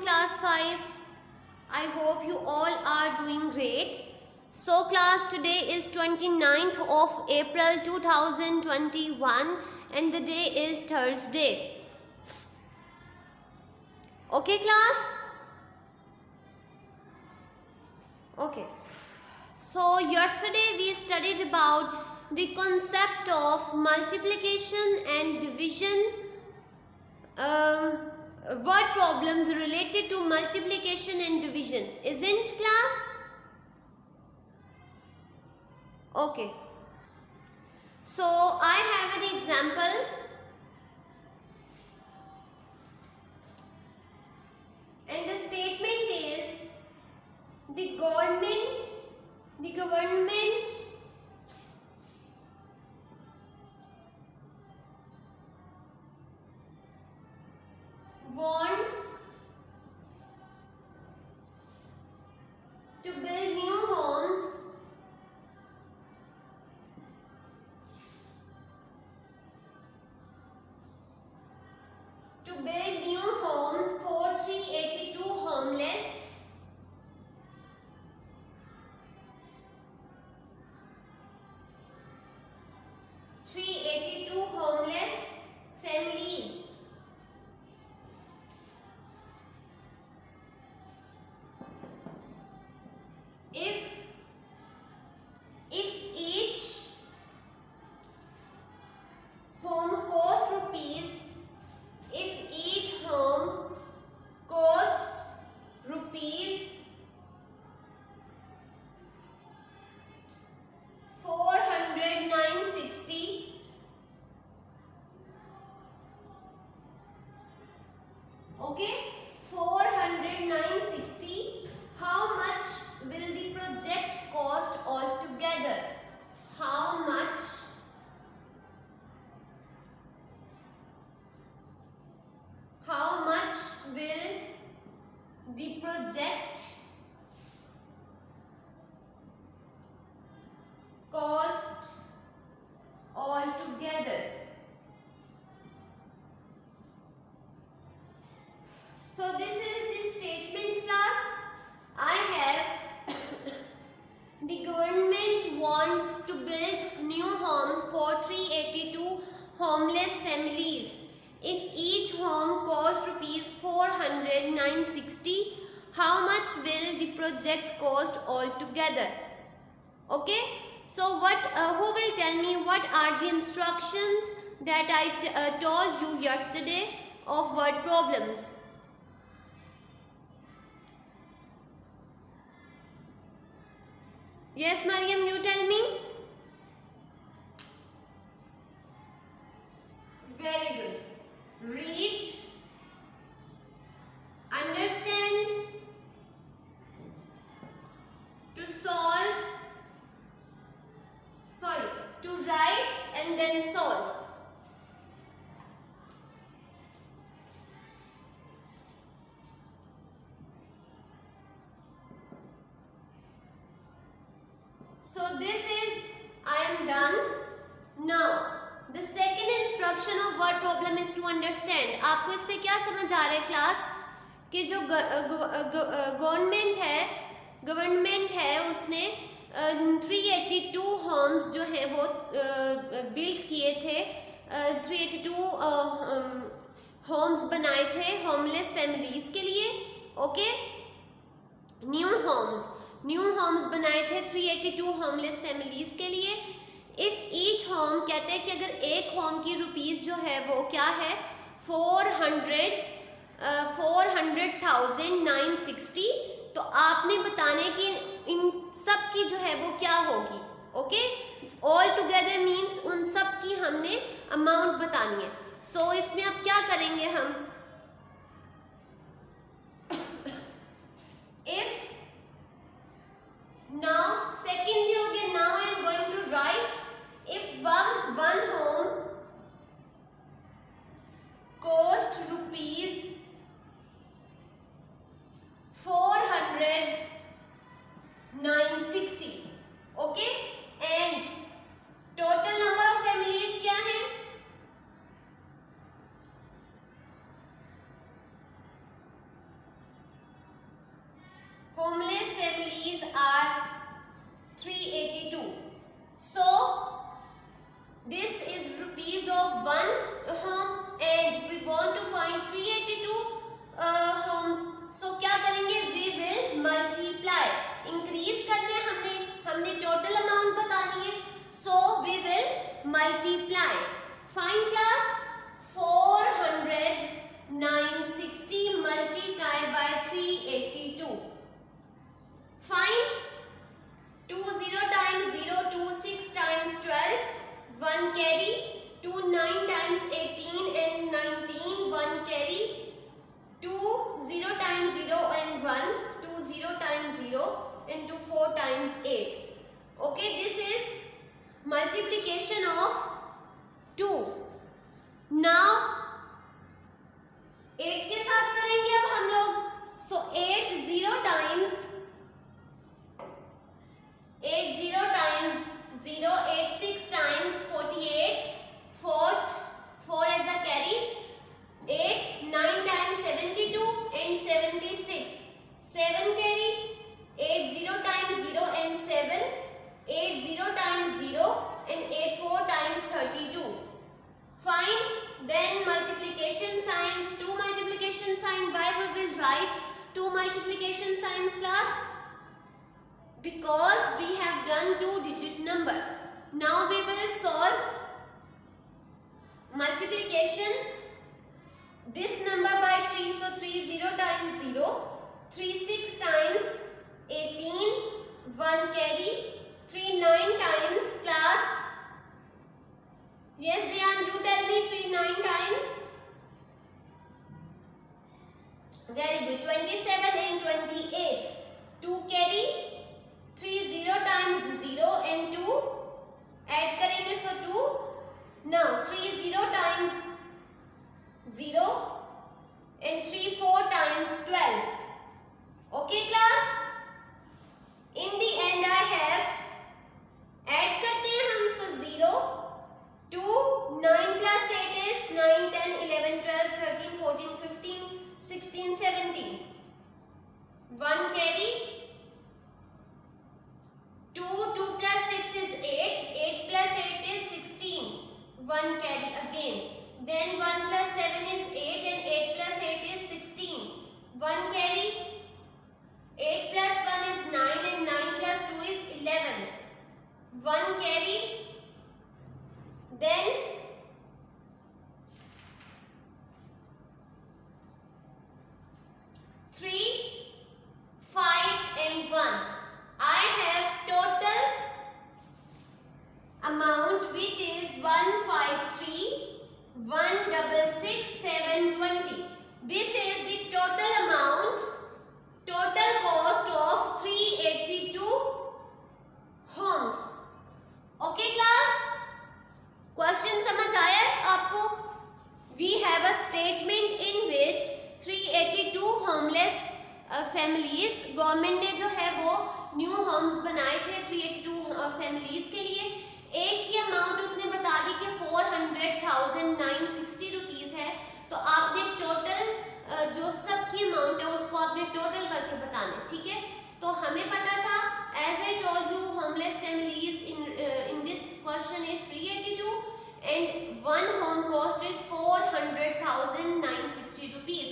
class 5. I hope you all are doing great. So class, today is 29th of April 2021 and the day is Thursday. Okay class? Okay. So yesterday we studied about the concept of multiplication and division, word problems related to multiplication and division, isn't class? Okay. So I have an example. And the statement is the government wants to build new homes for 382 homeless families. If each home costs rupees 400,960, okay, 400,960, how much will the project cost altogether? How much will the project cost altogether? So this is the statement class. I have the government wants to build new homes for 382 homeless families. If each home costs rupees 400,960, how much will the project cost altogether? Okay. So who will tell me what are the instructions that I told you yesterday of word problems? Yes, Mariam, you tell me. Very good. Read, understand, to write and then solve. So this is, I am done. Now, the second instruction of word problem is to understand. आपको इससे क्या समझ आ रहा है class? कि जो government है उसने 382 होम्स जो है वो बिल्ड किए थे, 382 होम्स बनाए थे होमलेस फैमिलीज के लिए. ओके, न्यू होम्स बनाए थे 382 होमलेस फैमिलीज के लिए. इफ ईच होम, कहते हैं कि अगर एक होम की रुपीस जो है वो क्या है 400,960, तो आपने बताने कि इन सब की जो है वो क्या होगी. ओके, ऑल टुगेदर मीन्स उन सब की हमने अमाउंट बतानी है. सो इसमें अब क्या करेंगे हम? If now secondly again, now I am going to write, if one home cost rupees 400,960, okay, and total number of families क्या है? rupees are 382. So this is rupees of one home and we want to find 382 homes. So क्या करेंगे? We will multiply. Increase करने हमने total amount बतानी है. So we will multiply. Find class. 400 960 multiplied by 382. Fine. 20 times 0, 26 times 12, 1 carry. 29 times 18 and 19, 1 carry. 20 times 0 and 1, 20 times 0 and 24 times 8. Okay, this is multiplication of 2. Now 8 के साथ करेंगे अब हम लोग. So 8 0 times 0, 8 6 times 48, 4 as a carry. 8 9 times 72 and 76, 7 carry. 8 0 times 0 and 7, 8 0 times 0 and 8 4 times 32. Fine. Then multiplication signs, 2 multiplication sign. Why we will write 2 multiplication signs, class? Because we have done 2-digit number. Now we will solve multiplication this number by 3. So 3 0 times 0, 3 6 times 18, 1 carry. 3 9 times, class. Yes, Diyan, you tell me 3 9 times. Very good. 27 and 28. 2 carry. 3 0 times 0 and 2. Add करेंगे so 2. Now 3 0 times 0 and 3 4 times 12. Okay, class. In the end I have add करते हैं हम so 0. 2 9 plus 8 is 9 10 11 12 13 14 15 16 17. 1 carry. 2 plus 6 is 8. 8 plus 8 is 16. 1 carry again. Then 1 plus 7 is 8 and 8 plus 8 is 16. 1 carry. 8 plus 1 is 9 and 9 plus 2 is 11. 1 carry. Then 3 5 and 1. I have total amount which is 153 166 720. This is the total amount, total cost of 382 homes. Okay, class? Question समझ आया है आपको? We have a statement in which 382 homeless families, government ने जो है वो new Holmes बनाए थे 382 फैमिलीज के लिए. एक की अमाउंट उसने बता दी कि 400,960 रुपीस है. तो आपने टोटल जो सबकी अमाउंट है उसको आपने टोटल करके बताना है. ठीक है, तो हमें पता था as I told you homeless families in this question is 382 and one home cost is 400,960 rupees.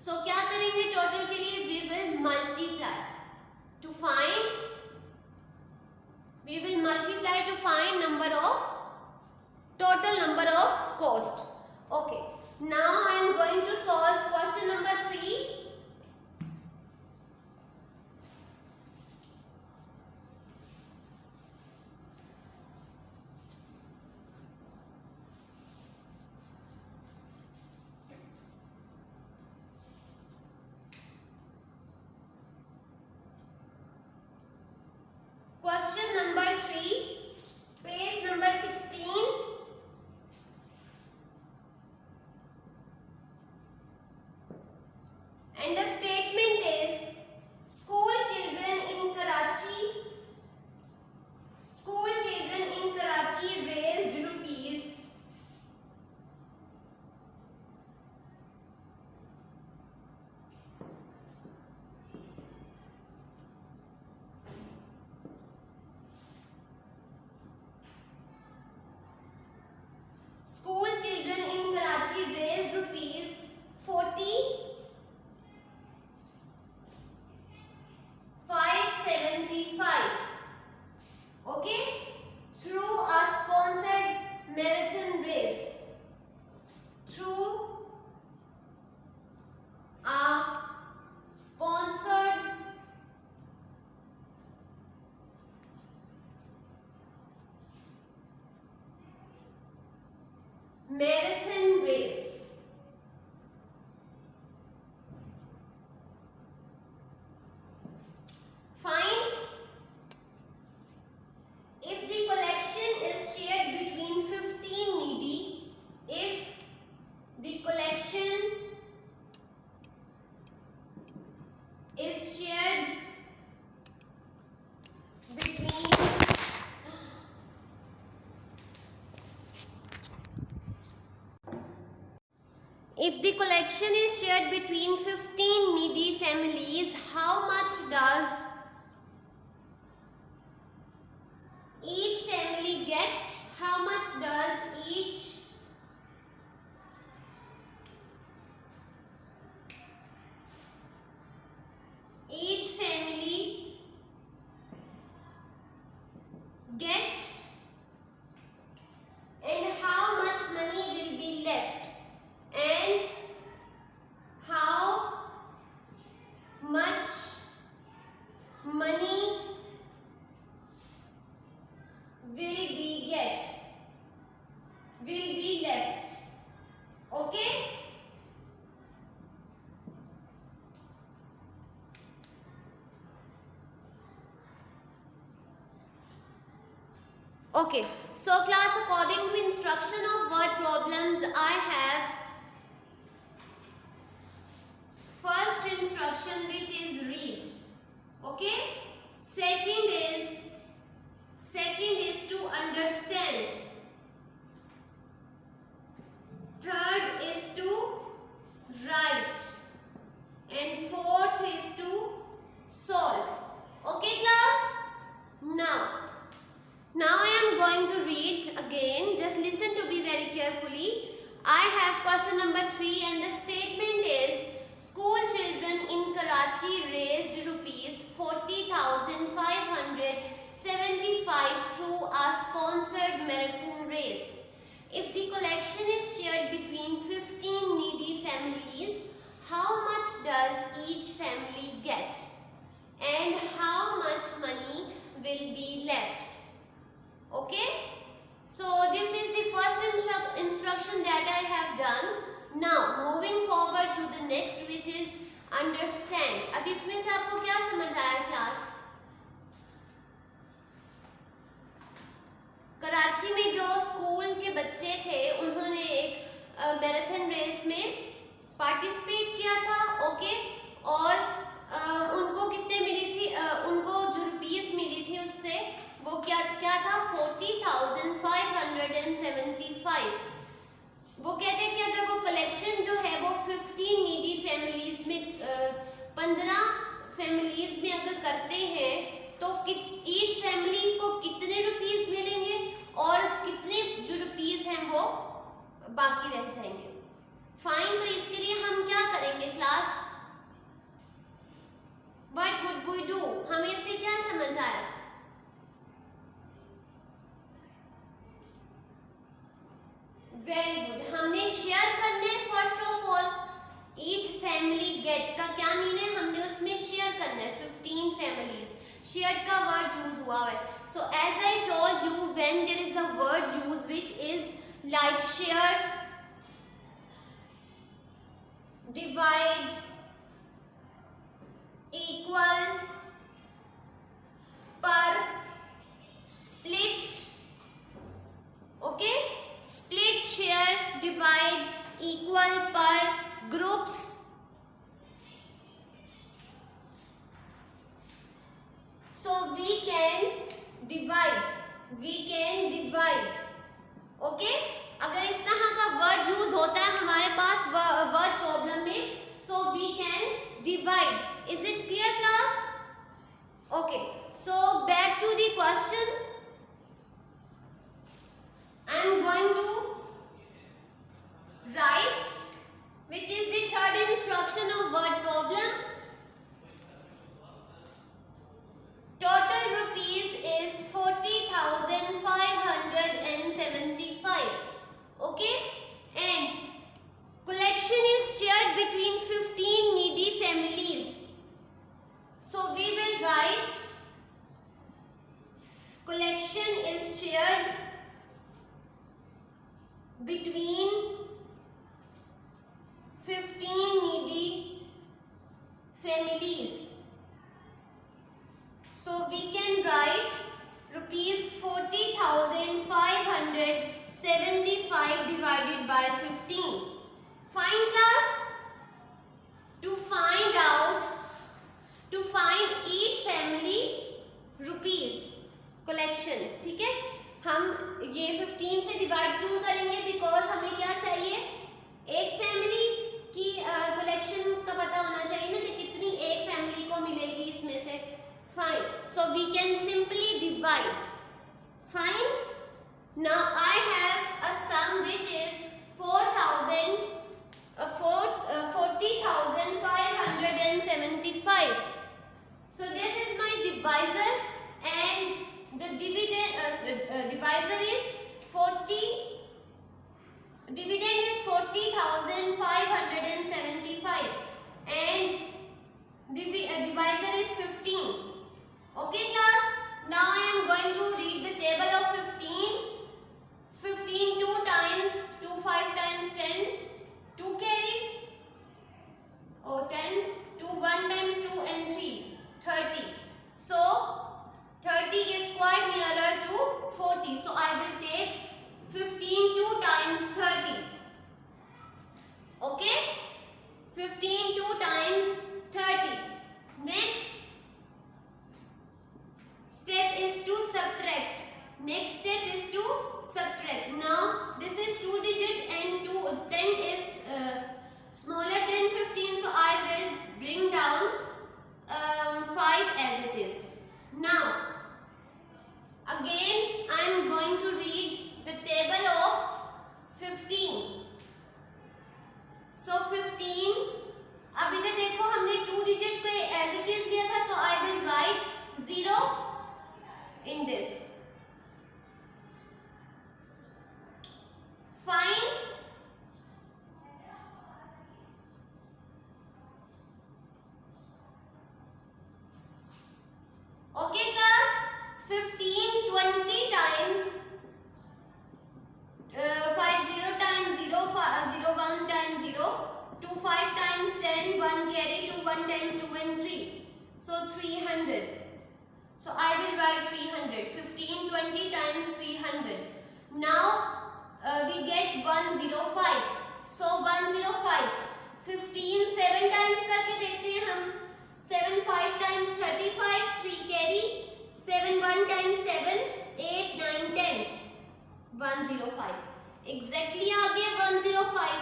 So क्या करेंगे टोटल के लिए? We will multiply to find number of total number of cost. Okay, now I am going to solve question number 3. Question number 3, page number 16. And the statement is school children in Karachi raised rupees 1,000,000 If the collection is shared between 15 needy families, how much does each family get? How much does each family get, and how much money will be left, and how much money will be left. Okay. Okay, so class, according to instruction of word problems, I have first instruction, which is read. Okay, second is to understand, third is to write, and fourth is to solve. Okay class, now I am going to read again. Just listen to me very carefully. I have question number 3, and the statement is, school children in Karachi raised rupees 40,575 through a sponsored marathon race. If the collection is shared between 15 needy families, how much does each family get, and how much money will be left? Okay, so this is the first instruction that I have done. Now moving forward to the next, which is understand. अब इसमें से आपको क्या समझ आया class? Karachi में जो school के बच्चे थे, उन्होंने एक मैराथन रेस में पार्टिसिपेट किया था. ओके, और उनको कितने मिली थी, उनको जो रुपीस मिली थी उससे वो क्या था, 40,575. वो कहते हैं कि अगर वो कलेक्शन जो है वो 15 नीडी फैमिलीज में 15 फैमिलीज में अगर करते हैं तो ईच फैमिली को कितने रुपीस मिलेंगे और कितने जो रुपीस हैं वो बाकी रह जाएंगे. फाइन. तो इसके लिए हम क्या करेंगे class? What would we do? हमें इससे क्या समझ आया? Very good. हमने शेयर करने, first of all each family get का क्या मीन है, हमने उसमें शेयर करना है 15 फैमिलीज. शेयर का वर्ड यूज हुआ है. So as I told you, when there is a word use which is like share, divide, equal, per, split. Okay, split, share, divide, equal, per, groups. So we can divide. Okay, अगर इस तरह का word use होता है हमारे पास word problem में, so we can divide. Is it clear class? Okay, so back to the question. I am going to write, which is the third instruction of word problem. Total rupees is 40,575. Okay, and collection is shared between 15 needy families. So we will write, collection is shared between 15 needy families. So we can write rupees 40,575 divided by 15. Fine class? To find each family rupees collection. ठीक है, हम ये 15 से divide क्यों करेंगे? Because हमें क्या चाहिए, एक family Fine. So we can simply divide. Fine. Now I have a sum which is 40,575. So this is my divisor and the divisor is 40. Dividend is 40,575 and divisor is 15. Okay class, now I am going to read the table of 15. 15 2 times 2 5 times 10, 2 carry, 10, 2 1 times 2 and 3, 30. So 30 is quite nearer to 40. So I will take 15 2 times 30. Okay, 15 2 times 30. Next step is to subtract. Next step is to subtract. Now this is 2 digit and 10 is smaller than 15, so I will bring down 5 as it is. Now again I am going to read the table of 15. So 15, अब इधर देखो हमने 2 digit को as it is लिया था, तो I will write 0 in this. Fine. Okay class, 15 20 times 5 0 times 0 0 1 times 0, 2 5 times 10, 1 carry, 2 1 times 2 and 3, so 300. So I will write 300. 15 20 times 300. Now we get 105. So 105. 15 7 times करके देखते हैं हम. 7 5 times 35, 3 carry, 7 1 times 7, 8 9 10, 105. Exactly आ गया 105.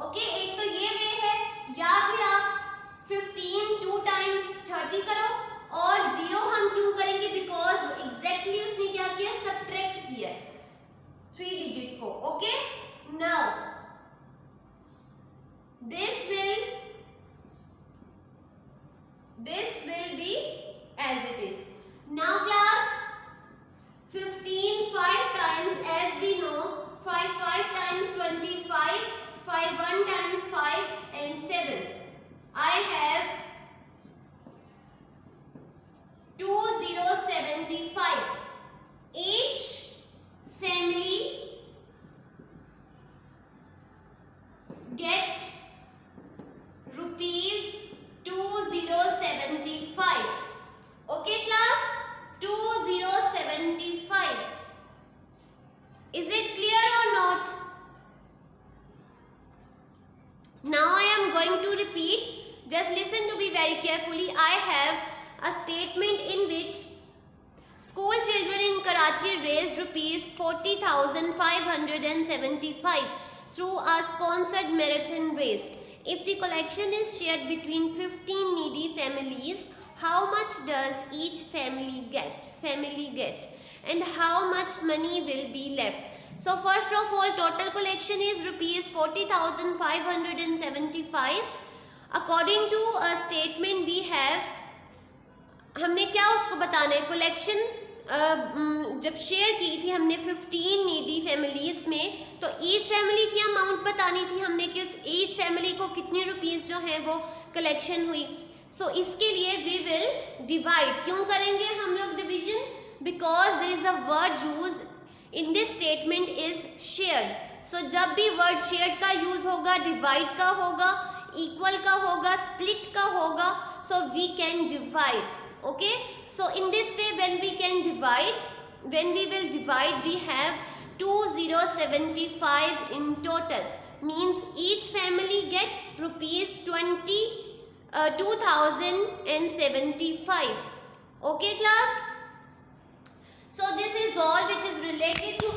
Okay, एक तो ये वे है, या फिर आप 15 2 times 30 करो, और 0 हम क्यों करेंगे, बिकॉज एग्जैक्टली उसने क्या किया, सब्ट्रैक्ट किया 3 डिजिट को. Okay, now this will be as it is. Now class, 15 5 times, as we know, 5 5 times 25, 5 1 times 5 and 7. I have 2075. Each family get rupees 2075. Okay class, 2075. Is it clear or not? Now I am going to repeat. Just listen to me very carefully. I have a statement in which school children in Karachi raised rupees 40,575 through a sponsored marathon race. If the collection is shared between 15 needy families, how much does each family get? And how much money will be left? So first of all, total collection is rupees 40,575. According to a statement we have, हमने क्या उसको बताना है, collection जब share की थी हमने 15 needy families में, तो ईच फैमिली की अमाउंट बतानी थी हमने कि ईच फैमिली को कितने रुपीस जो हैं वो कलेक्शन हुई. सो इसके लिए वी विल डिवाइड. क्यों करेंगे हम लोग division, because there is a word use in this statement is shared. So जब भी वर्ड शेयर्ड का यूज होगा, डिवाइड का होगा, इक्वल का होगा, स्प्लिट का होगा, so we can divide. Okay, so in this way when we will divide, we have 2075 in total, means each family get rupees 2075. Okay class, so this is all which is related to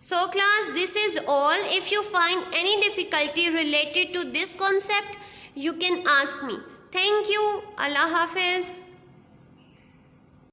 So class, this is all. If you find any difficulty related to this concept, you can ask me. Thank you. Allah Hafiz.